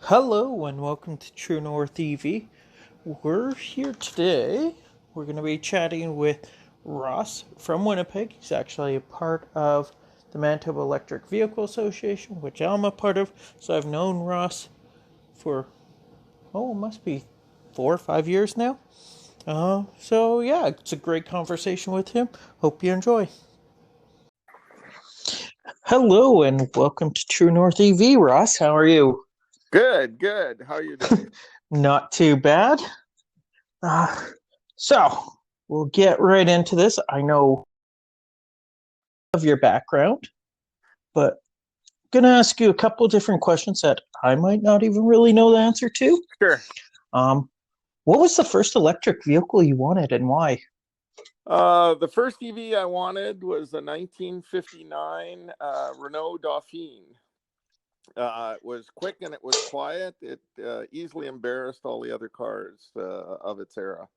Hello and welcome to True North EV. We're here today. We're going to be chatting with Ross from Winnipeg. He's actually a part of the Manitoba Electric Vehicle Association, which I'm a part of. So I've known Ross for, it must be 4 or 5 years now. So yeah, it's a great conversation with him. Hope you enjoy. Hello and welcome to True North EV, Ross. How are you? Good, good. How are you doing? Not too bad. Uh, so we'll get right into this. I know of your background, but I'm gonna ask you a couple of different questions that I might not even really know the answer to. Sure. Um, what was the first electric vehicle you wanted and why? The first EV I wanted was a 1959 Renault Dauphine. It was quick and it was quiet. It easily embarrassed all the other cars of its era.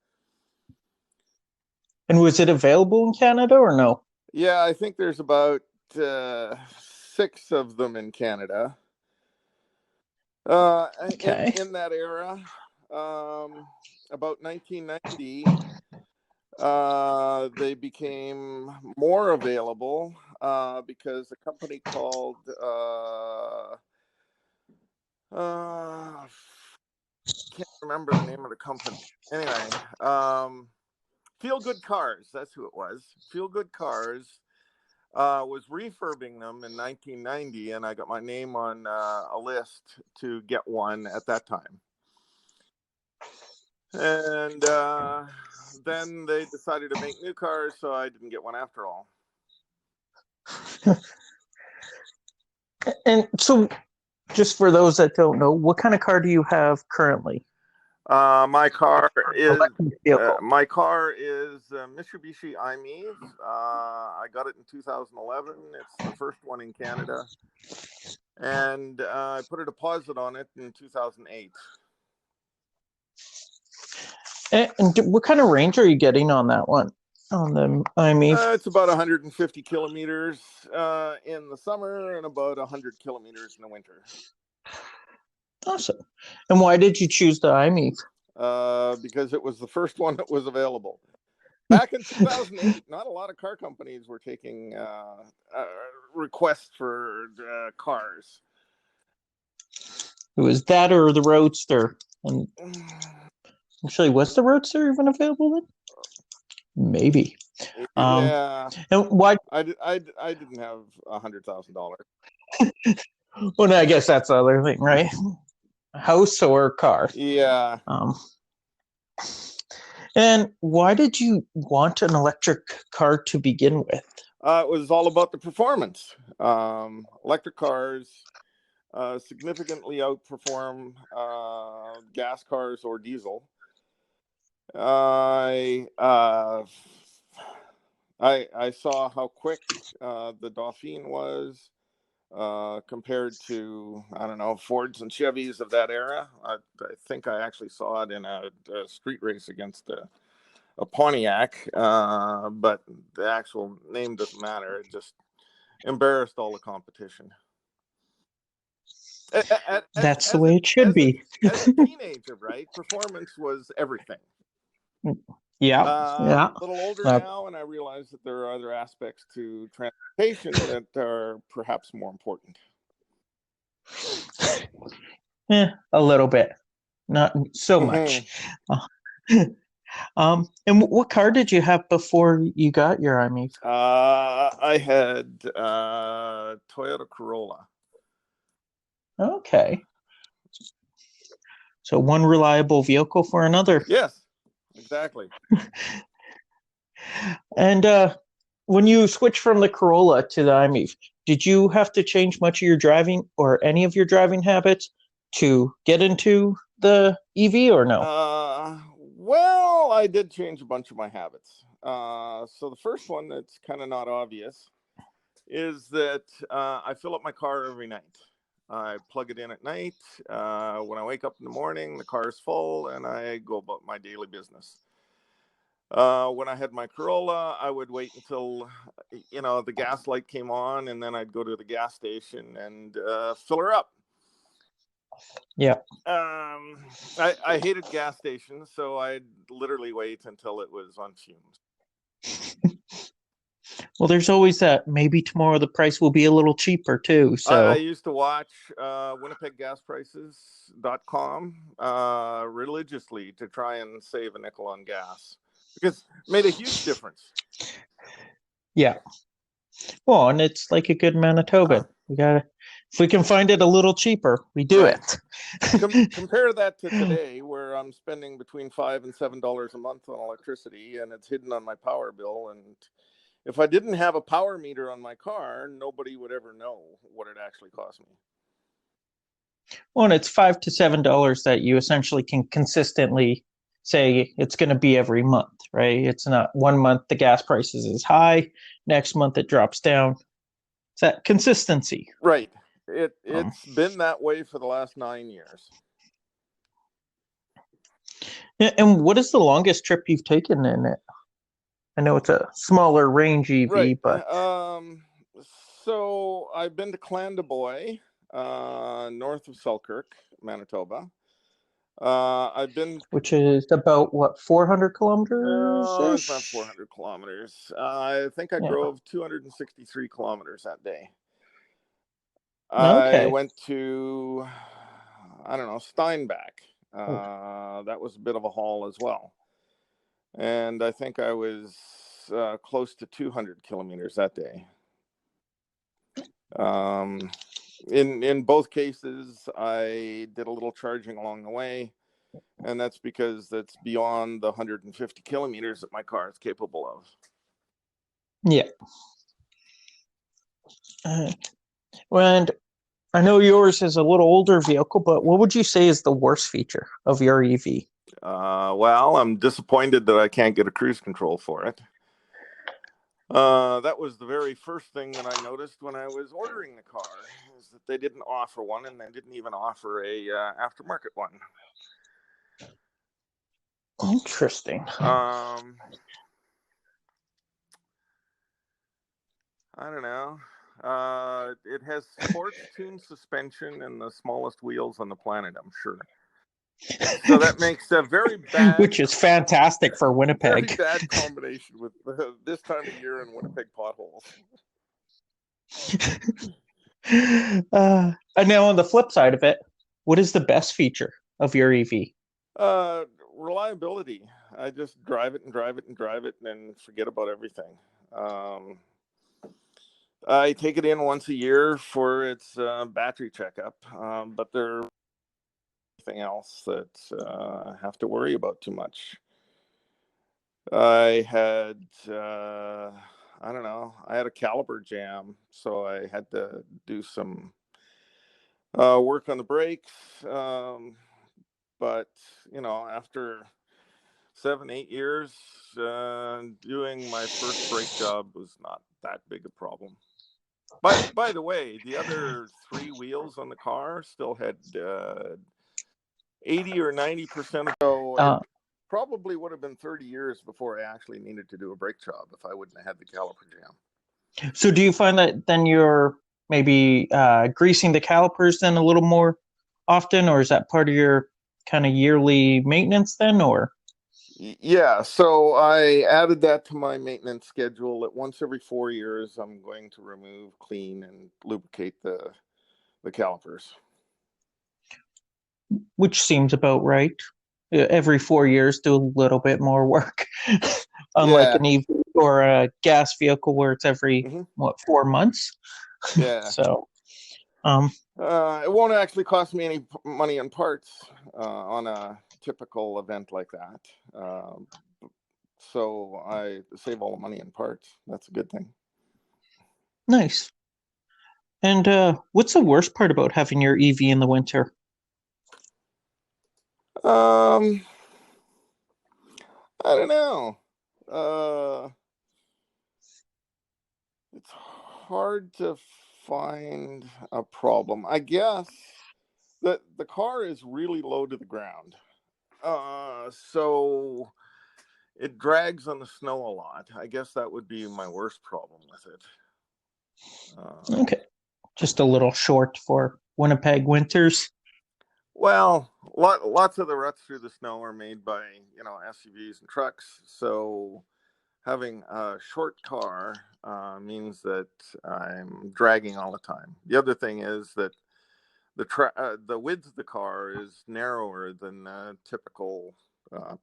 And was it available in Canada or no? Yeah, I think there's about six of them in Canada. Uh, in Okay. in that era, about 1990. They became more available because a company called can't remember the name of the company. Anyway, Feel Good Cars. That's who it was. Feel Good Cars was refurbing them in 1990, and I got my name on a list to get one at that time. And then they decided to make new cars, so I didn't get one after all. And so, just for those that don't know, what kind of car do you have currently? My car is Electric vehicle. Mitsubishi i-MiEV. I got it in 2011. It's the first one in Canada, and I put a deposit on it in 2008. And what kind of range are you getting on that one? On the IMEV? It's about 150 kilometers in the summer and about 100 kilometers in the winter. Awesome. And why did you choose the IMEV? Because it was the first one that was available. Back in 2008, not a lot of car companies were taking requests for cars. It was that or the Roadster. And actually, was the Roadster even available then? Maybe. Yeah. And why? I didn't have $100,000. Well, I guess that's the other thing, right? House or car. Yeah. And why did you want an electric car to begin with? It was all about the performance. Electric cars significantly outperform gas cars or diesel. I saw how quick the Dauphine was compared to, I don't know, Fords and Chevys of that era. I think I actually saw it in a street race against a Pontiac, but the actual name doesn't matter. It just embarrassed all the competition. That's the way it should be. As a teenager, right? Performance was everything. Yeah. A little older now, and I realize that there are other aspects to transportation that are perhaps more important. A little bit, not so much. And what car did you have before you got your IMEV? I had Toyota Corolla. Okay. So one reliable vehicle for another. Yes, exactly. And when you switched from the Corolla to the IMEV, did you have to change much of your driving or any of your driving habits to get into the EV or no? Well, I did change a bunch of my habits. So the first one that's kind of not obvious is that I fill up my car every night. I plug it in at night. When I wake up in the morning, the car is full and I go about my daily business. When I had my Corolla, I would wait until, the gas light came on, and then I'd go to the gas station and fill her up. Yeah. I hated gas stations, so I'd literally wait until it was on fumes. Well, there's always that. Maybe tomorrow the price will be a little cheaper too. I So, used to watch winnipeggasprices.com religiously to try and save a nickel on gas because it made a huge difference. yeah. Well, and it's like a good Manitoban. We gotta, if we can find it a little cheaper, we do Right. it. Compare that to today, where I'm spending between $5 and $7 a month on electricity, and it's hidden on my power bill. And if I didn't have a power meter on my car, nobody would ever know what it actually cost me. Well, and it's $5 to $7 that you essentially can consistently say it's going to be every month, right? It's not one month the gas prices is high, next month it drops down. It's that consistency. Right. Um, It's been that way for the last 9 years. and what is the longest trip you've taken in it? I know it's a smaller range Right. EV, but So I've been to Clandeboye, north of Selkirk, Manitoba. I've been. which is about what, 400 kilometers It's about ish? 400 kilometers. I think I Yeah. drove 263 kilometers that day. I Okay. went to, I don't know, Steinbach. Oh, That was a bit of a haul as well. And I think I was close to 200 kilometers that day. In both cases, I did a little charging along the way, and that's because that's beyond the 150 kilometers that my car is capable of. yeah. And I know yours is a little older vehicle, but what would you say is the worst feature of your EV? Well, I'm disappointed that I can't get a cruise control for it. That was the very first thing that I noticed when I was ordering the car, is that they didn't offer one, and they didn't even offer a aftermarket one. Interesting. I don't know. It has sports tuned suspension and the smallest wheels on the planet, I'm sure. So that makes a very bad, Which is fantastic for very Winnipeg. bad combination with this time of year in Winnipeg potholes. And now on the flip side of it, what is the best feature of your EV? Uh, Reliability. I just drive it and drive it and drive it and forget about everything. I take it in once a year for its battery checkup, but there's nothing else that I have to worry about too much. I had, I don't know, I had a caliper jam, so I had to do some work on the brakes. But, after 7, 8 years, doing my first brake job was not that big a problem. By the way, the other three wheels on the car still had 80 or 90% of. So it Uh, probably would have been 30 years before I actually needed to do a brake job if I wouldn't have had the caliper jam. so do you find that then you're maybe greasing the calipers then a little more often, or is that part of your kind of yearly maintenance then, or? Yeah, so I added that to my maintenance schedule that once every 4 years, I'm going to remove, clean, and lubricate the calipers. Which seems about right. Every 4 years, do a little bit more work, unlike Yeah. an EV or a gas vehicle where it's every Mm-hmm. what, 4 months. Yeah. So, It won't actually cost me any money on parts on a typical event like that. So I save all the money in parts. That's a good thing. nice. And what's the worst part about having your EV in the winter? Um, I don't know. Uh, it's hard to find a problem. I guess the car is really low to the ground. So it drags on the snow a lot. I guess that would be my worst problem with it. Okay, just a little short for Winnipeg winters. Well, lots of the ruts through the snow are made by, SUVs and trucks. So having a short car means that I'm dragging all the time. The other thing is that the width of the car is narrower than a typical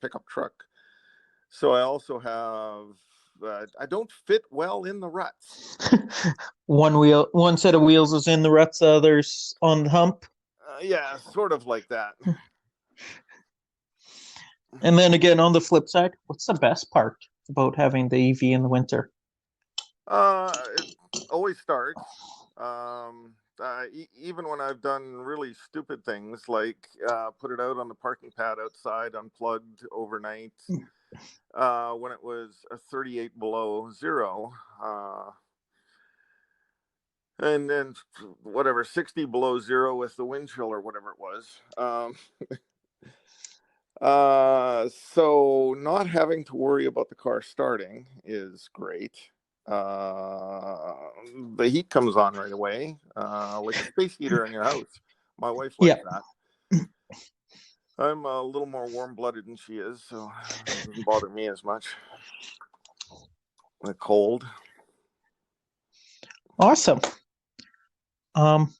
pickup truck. So I also have I don't fit well in the ruts. One set of wheels is in the ruts, the others on the hump. Yeah, sort of like that. And then again, on the flip side, what's the best part about having the EV in the winter? It always starts. Even when I've done really stupid things like put it out on the parking pad outside, unplugged overnight, when it was 38 below zero, and then whatever 60 below zero with the wind chill or whatever it was. So not having to worry about the car starting is great. Uh, the heat comes on right away, like a space heater in your house. My wife likes Yeah. that. I'm a little more warm-blooded than she is, so it doesn't bother me as much. The cold. Awesome. Um,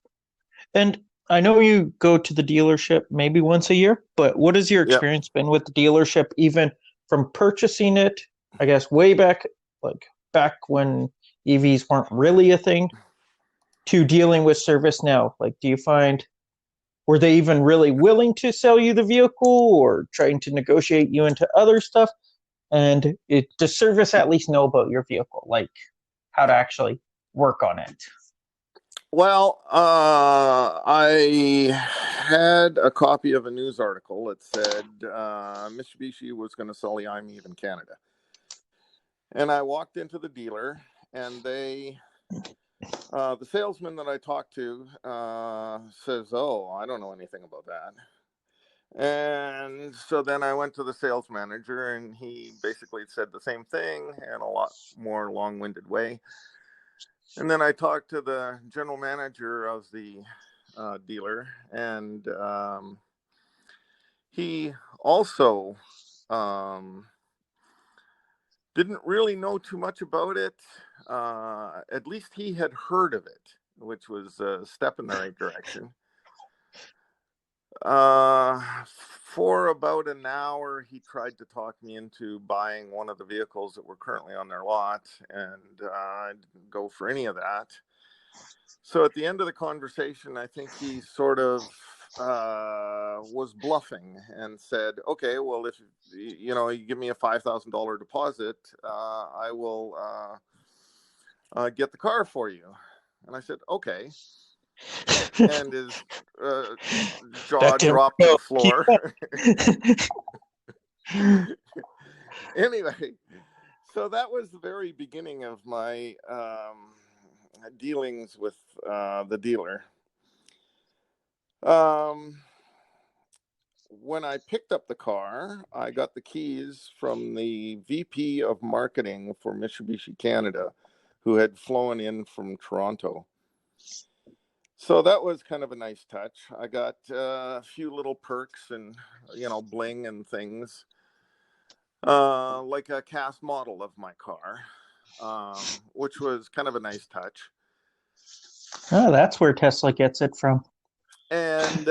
and I know you go to the dealership maybe once a year, but what has your Yep. experience been with the dealership, even from purchasing it, I guess, way back, like back when EVs weren't really a thing, to dealing with service now? Like, do you find, were they even really willing to sell you the vehicle or trying to negotiate you into other stuff? And does service at least know about your vehicle, like how to actually work on it? Well, I had a copy of a news article that said Mitsubishi was going to sell the i-MiEV in Canada. And I walked into the dealer, and the salesman that I talked to says, "Oh, I don't know anything about that." And so then I went to the sales manager, and he basically said the same thing in a lot more long-winded way. And then I talked to the general manager of the dealer, and he also um, didn't really know too much about it. At least he had heard of it, which was a step in the right direction. Uh, for about an hour, he tried to talk me into buying one of the vehicles that were currently on their lot, and I didn't go for any of that. So at the end of the conversation, I think he sort of was bluffing and said, "Okay, well, if you give me a $5,000 deposit, I will get the car for you." And I said, "Okay." And his uh, jaw That didn't dropped to work the out. Keep floor. Anyway, so that was the very beginning of my dealings with the dealer. When I picked up the car, I got the keys from the VP of marketing for Mitsubishi Canada, who had flown in from Toronto. So that was kind of a nice touch. I got a few little perks and, bling and things, like a cast model of my car, which was kind of a nice touch. Oh, that's where Tesla gets it from. And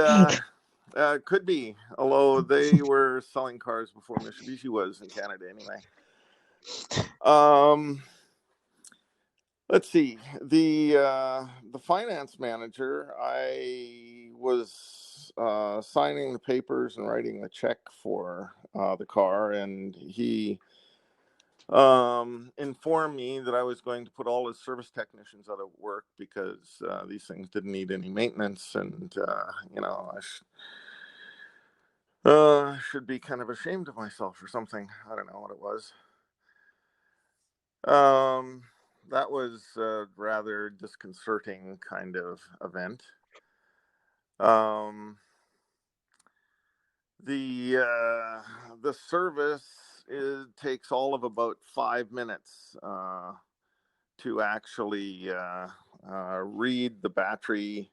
could be, although they were selling cars before Mitsubishi was in Canada anyway. Let's see. The finance manager, I was signing the papers and writing the check for the car, and he informed me that I was going to put all his service technicians out of work because these things didn't need any maintenance, and I should be kind of ashamed of myself or something. I don't know what it was. Um, that was a rather disconcerting kind of event. Um, the service takes all of about 5 minutes to actually read the battery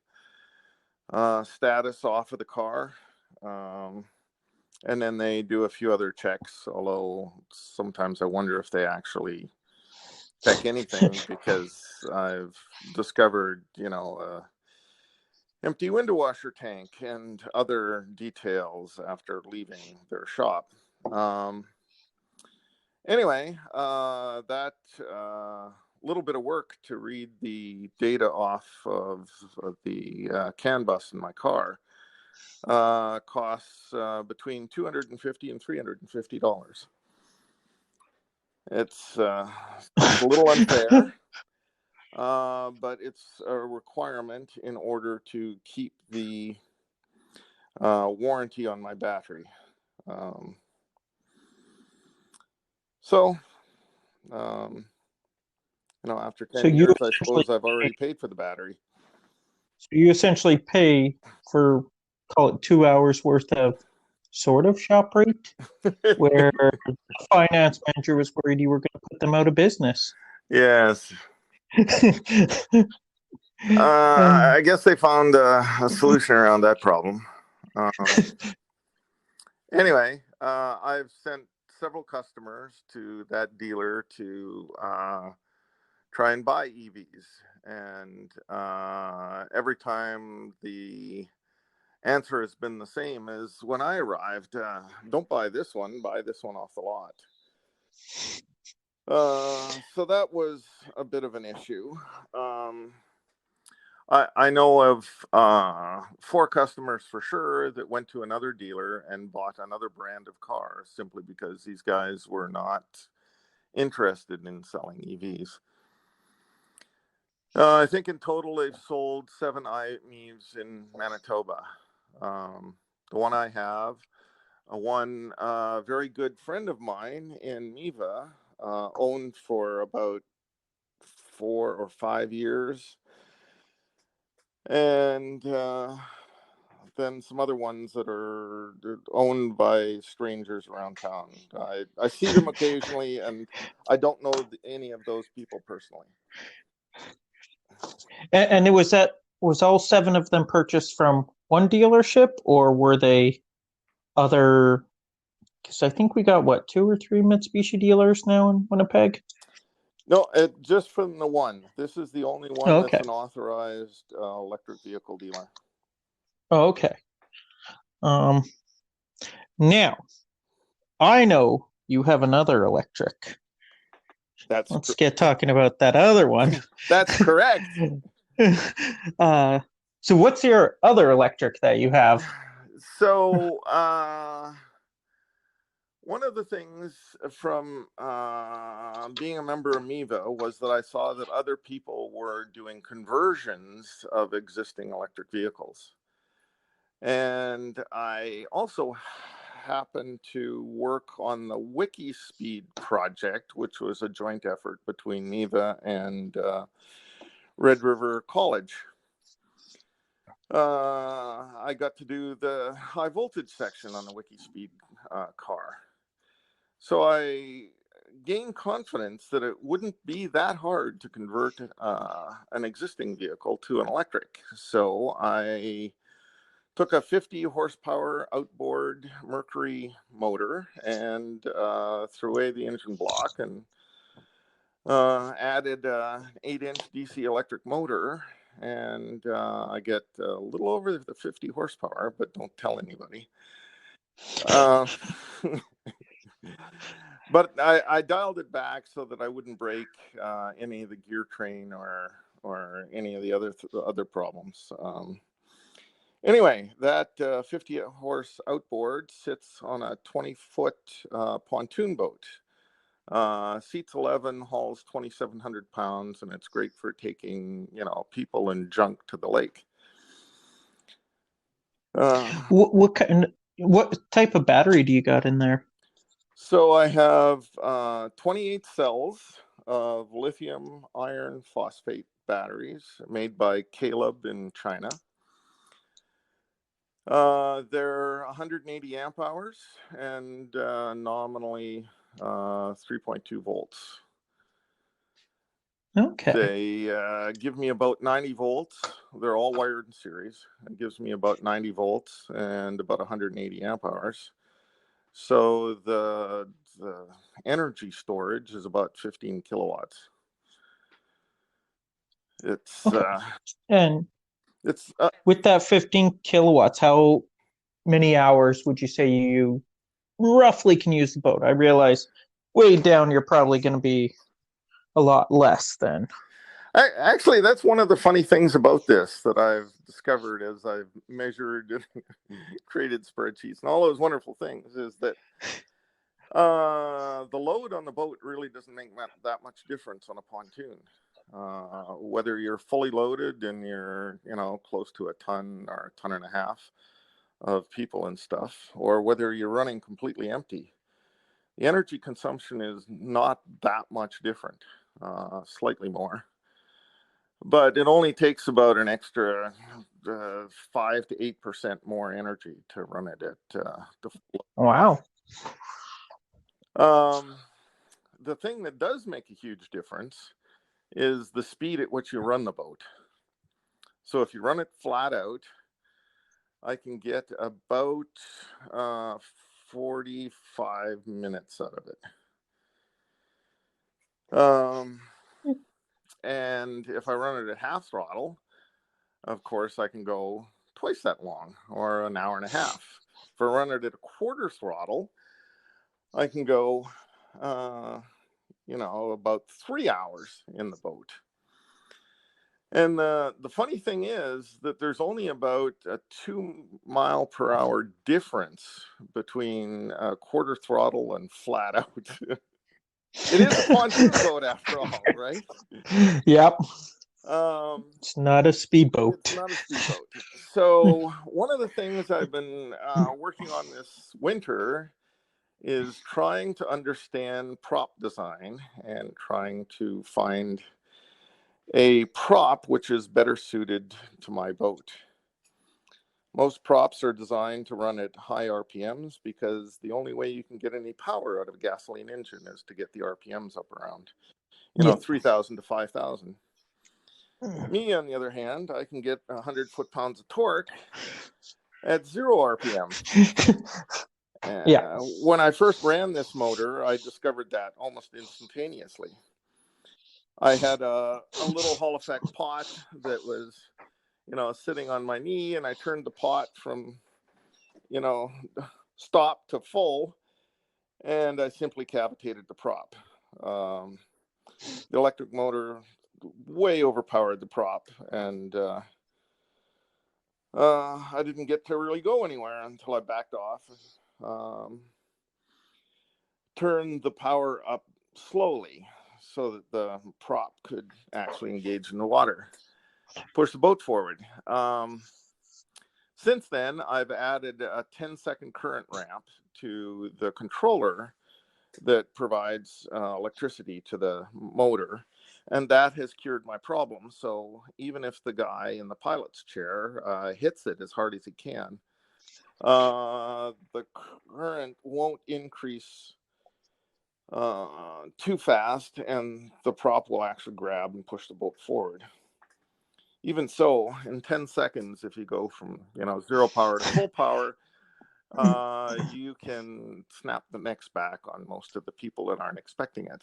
status off of the car. And then they do a few other checks, although sometimes I wonder if they actually check anything, because I've discovered, empty window washer tank and other details after leaving their shop. Anyway, that little bit of work to read the data off of the CAN bus in my car costs between $250 and $350. It's a little unfair, but it's a requirement in order to keep the warranty on my battery. So, after 10 years, I suppose I've already paid for the battery. So you essentially pay for, call it 2 hours worth of sort of shop rate, where the finance manager was worried you were going to put them out of business. Yes. I guess they found a solution around that problem. Anyway, I've sent several customers to that dealer to try and buy EVs. And every time the answer has been the same as when I arrived: don't buy this one, buy this one off the lot. So that was a bit of an issue. I know of 4 customers for sure that went to another dealer and bought another brand of car simply because these guys were not interested in selling EVs. I think in total they've sold 7 IMEVs in Manitoba. The one I have, one very good friend of mine in Neva owned for about 4 or 5 years. And then some other ones that are owned by strangers around town. I see them occasionally, and I don't know any of those people personally. And was all 7 of them purchased from one dealership, or were they other? Because I think we got 2 or 3 Mitsubishi dealers now in Winnipeg. No, just from the one. This is the only one Okay. that's an authorized electric vehicle dealer. Oh, okay. Now, I know you have another electric. Let's get talking about that other one. That's correct. So what's your other electric that you have? So, one of the things from being a member of MEVA was that I saw that other people were doing conversions of existing electric vehicles. And I also happened to work on the WikiSpeed project, which was a joint effort between MEVA and Red River College. I got to do the high voltage section on the WikiSpeed car. So I gained confidence that it wouldn't be that hard to convert an existing vehicle to an electric. So I took a 50 horsepower outboard Mercury motor and threw away the engine block and added an 8-inch DC electric motor. And I get a little over the 50 horsepower, but don't tell anybody. But I dialed it back so that I wouldn't break any of the gear train or any of the other problems. Anyway, that 50 horse outboard sits on a 20-foot pontoon boat. Seats 11, hauls 2,700 pounds, and it's great for taking people and junk to the lake. What type of battery do you got in there? So I have 28 cells of lithium iron phosphate batteries made by Caleb in China. They're 180 amp hours and nominally 3.2 volts. Okay. They give me about 90 volts. They're all wired in series. It gives me about 90 volts and about 180 amp hours. So the energy storage is about 15 kilowatts. It's Okay. And it's with that 15 kilowatts, how many hours would you say you roughly can use the boat? I realize way down you're probably going to be a lot less than. Actually, that's one of the funny things about this that I've discovered as I've measured and created spreadsheets and all those wonderful things is that the load on the boat really doesn't make that much difference on a pontoon. Whether you're fully loaded and you're, close to a ton or a ton and a half of people and stuff, or whether you're running completely empty, the energy consumption is not that much different, slightly more. But it only takes about an extra 5 to 8% more energy to run it at the. Wow. The thing that does make a huge difference is the speed at which you run the boat. So if you run it flat out, I can get about 45 minutes out of it. And if I run it at half throttle, of course, I can go twice that long, or an hour and a half. If I run it at a quarter throttle, I can go, about 3 hours in the boat. And the funny thing is that there's only about a 2 mile per hour difference between quarter throttle and flat out. It is a pontoon boat after all, right? Yep. It's not a speedboat. It's not a speedboat. So one of the things I've been working on this winter is trying to understand prop design and trying to find a prop which is better suited to my boat. Most props are designed to run at high RPMs because the only way you can get any power out of a gasoline engine is to get the RPMs up around, 3,000 to 5,000. Me, on the other hand, I can get 100 foot-pounds of torque at 0 RPM. Yeah. When I first ran this motor, I discovered that almost instantaneously. I had a little Hall effect pot that was, sitting on my knee, and I turned the pot from, stop to full, and I simply cavitated the prop. The electric motor way overpowered the prop, and I didn't get to really go anywhere until I backed off, turned the power up slowly so that the prop could actually engage in the water, push the boat forward. Since then, I've added a 10-second current ramp to the controller that provides electricity to the motor, and that has cured my problem. So even if the guy in the pilot's chair hits it as hard as he can, the current won't increase too fast, and the prop will actually grab and push the boat forward. Even so, in 10 seconds, if you go from 0 power to full power, you can snap the necks back on most of the people that aren't expecting it.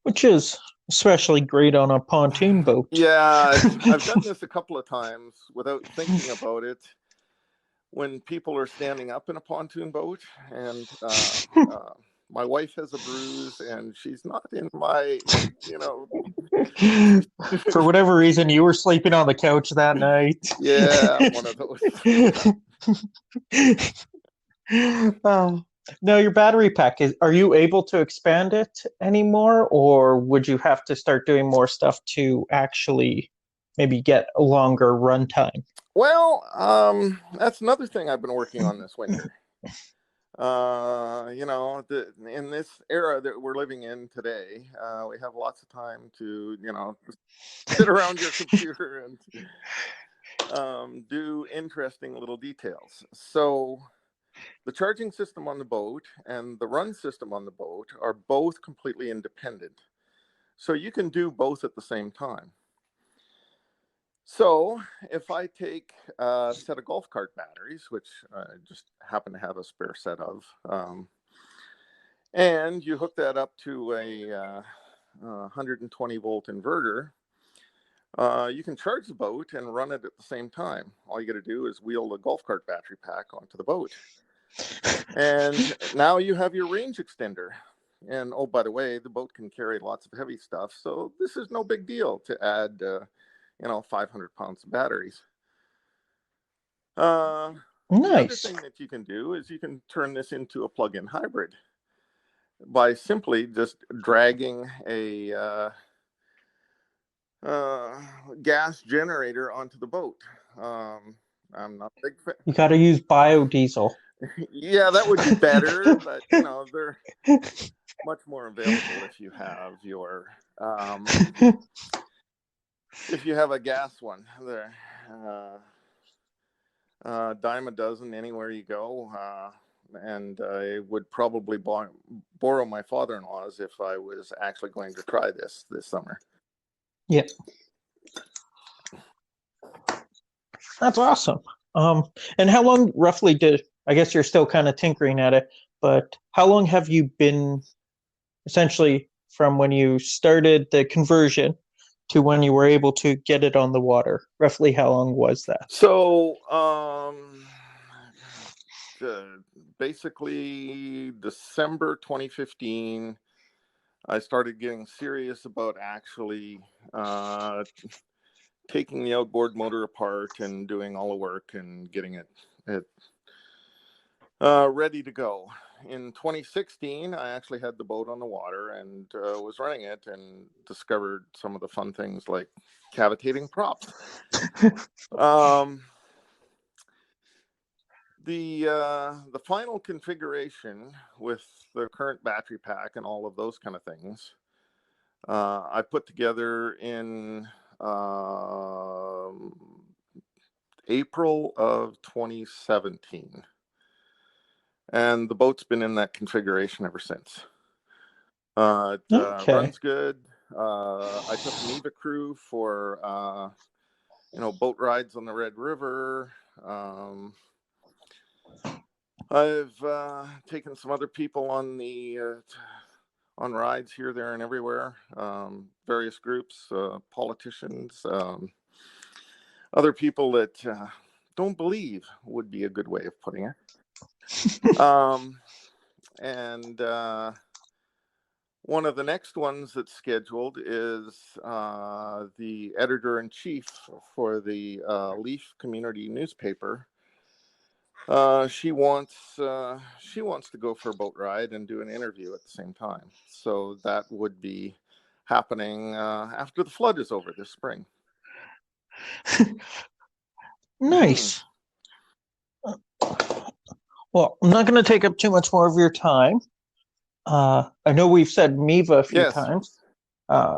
Which is especially great on a pontoon boat. Yeah, I've done this a couple of times without thinking about it. When people are standing up in a pontoon boat, and my wife has a bruise, and she's not in my, For whatever reason, you were sleeping on the couch that night. Yeah, one of those. Now, your battery pack are you able to expand it anymore, or would you have to start doing more stuff to actually maybe get a longer runtime? Well, that's another thing I've been working on this winter. In this era that we're living in today, we have lots of time to, sit around your computer and do interesting little details. So The charging system on the boat and the run system on the boat are both completely independent. So you can do both at the same time. So if I take a set of golf cart batteries, which I just happen to have a spare set of, and you hook that up to a 120 volt inverter, you can charge the boat and run it at the same time. All you got to do is wheel the golf cart battery pack onto the boat. And now you have your range extender. And oh, by the way, the boat can carry lots of heavy stuff. So this is no big deal to add, 500 pounds of batteries. The other Nice. thing that you can do is you can turn this into a plug-in hybrid by simply just dragging a gas generator onto the boat. I'm not a big fan. You got to use biodiesel. Yeah, that would be better, but they're much more available if you have your if you have a gas one. There, dime a dozen anywhere you go. And I would probably borrow my father-in-law's if I was actually going to try this summer. Yep. That's awesome. And how long roughly I guess you're still kind of tinkering at it, but how long have you been essentially from when you started the conversion to when you were able to get it on the water? Roughly how long was that? So, basically December 2015, I started getting serious about actually taking the outboard motor apart and doing all the work and getting it ready to go. In 2016, I actually had the boat on the water and was running it and discovered some of the fun things like cavitating props. The final configuration with the current battery pack and all of those kind of things, I put together in April of 2017. And the boat's been in that configuration ever since. It runs good. I took an EVA crew for, boat rides on the Red River. I've taken some other people on on rides here, there, and everywhere. Various groups, politicians, other people that don't believe would be a good way of putting it. And one of the next ones that's scheduled is the editor-in-chief for the Leaf community newspaper. She wants to go for a boat ride and do an interview at the same time. So that would be happening after the flood is over this spring. Nice. Well, I'm not going to take up too much more of your time. I know we've said MEVA a few times.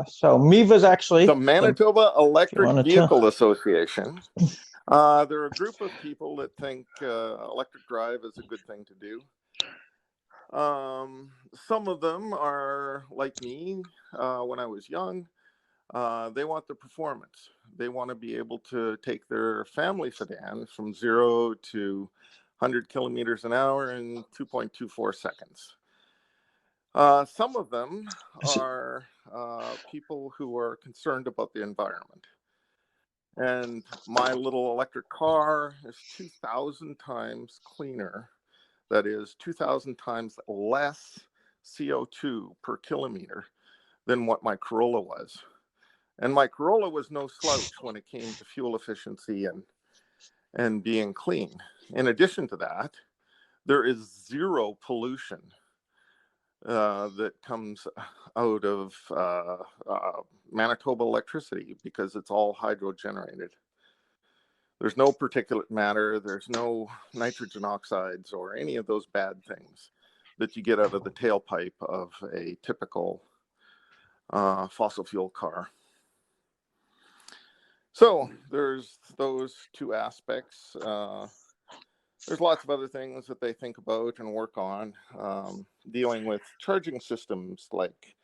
So MEVA is actually the Manitoba Electric Vehicle Association. They're a group of people that think electric drive is a good thing to do. Some of them are like me when I was young. They want the performance. They want to be able to take their family sedan from 0 to 100 kilometers an hour in 2.24 seconds. Some of them are people who are concerned about the environment. And my little electric car is 2,000 times cleaner. That is 2,000 times less CO2 per kilometer than what my Corolla was. And my Corolla was no slouch when it came to fuel efficiency and being clean. In addition to that, there is zero pollution that comes out of Manitoba electricity because it's all hydro generated. There's no particulate matter, there's no nitrogen oxides or any of those bad things that you get out of the tailpipe of a typical fossil fuel car. So there's those two aspects. there's lots of other things that they think about and work on, dealing with charging systems, like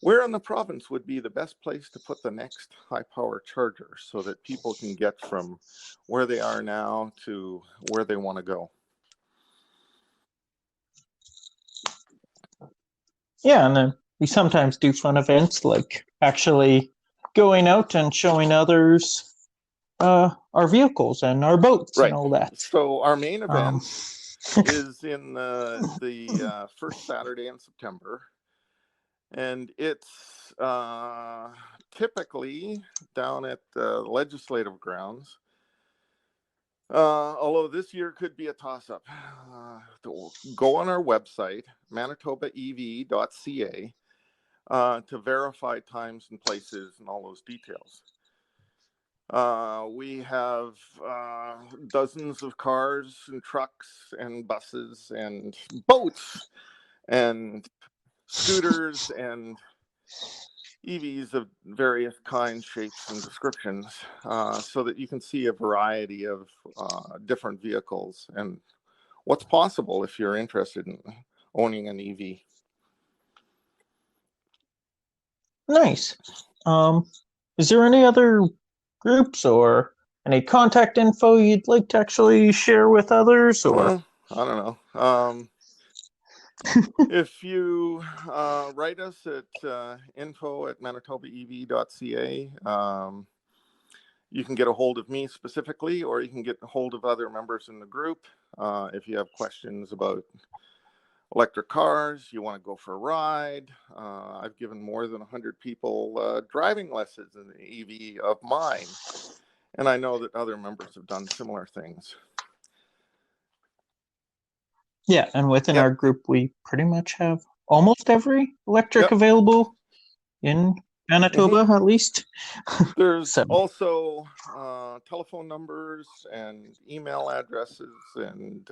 where in the province would be the best place to put the next high power charger so that people can get from where they are now to where they want to go. Yeah, and then we sometimes do fun events like actually going out and showing others our vehicles and our boats and Right. all that. So our main Um, event is in the first Saturday in September, and it's typically down at the legislative grounds. Although this year could be a toss-up. Go on our website, manitobaev.ca, to verify times and places and all those details. We have dozens of cars and trucks and buses and boats and scooters and EVs of various kinds, shapes, and descriptions, so that you can see a variety of different vehicles and what's possible if you're interested in owning an EV. Nice. Is there any other groups or any contact info you'd like to actually share with others? Or I don't know. If you write us at info@manitobaev.ca, you can get a hold of me specifically, or you can get a hold of other members in the group. If you have questions about electric cars, you want to go for a ride. I've given more than 100 people driving lessons in the EV of mine, and I know that other members have done similar things. yeah, and within our group, we pretty much have almost every electric available in Manitoba, at least. There's also telephone numbers and email addresses and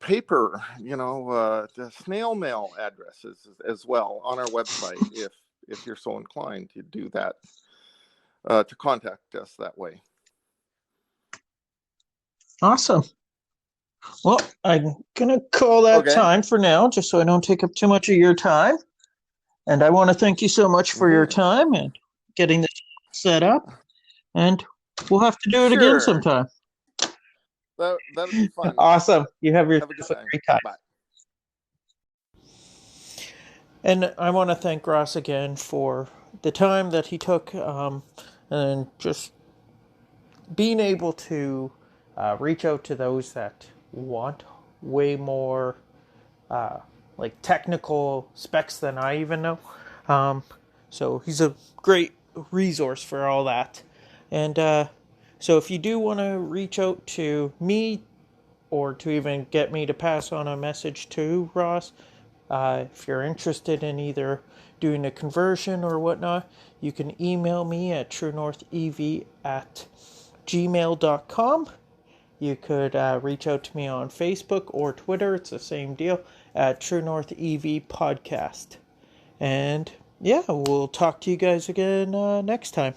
paper, the snail mail addresses as well on our website if you're so inclined to do that, to contact us that way. Awesome. Well, I'm gonna call that time for now, just so I don't take up too much of your time. And I want to thank you so much for your time and getting this set up. And we'll have to do it again sometime. That'll be fun. Awesome. You have a great time. Bye. And I want to thank Ross again for the time that he took, and just being able to reach out to those that want way more like technical specs than I even know. So he's a great resource for all that. And so if you do want to reach out to me, or to even get me to pass on a message to Ross, if you're interested in either doing a conversion or whatnot, you can email me at truenorthev@gmail.com. You could reach out to me on Facebook or Twitter. It's the same deal, at True North EV Podcast. And yeah, we'll talk to you guys again next time.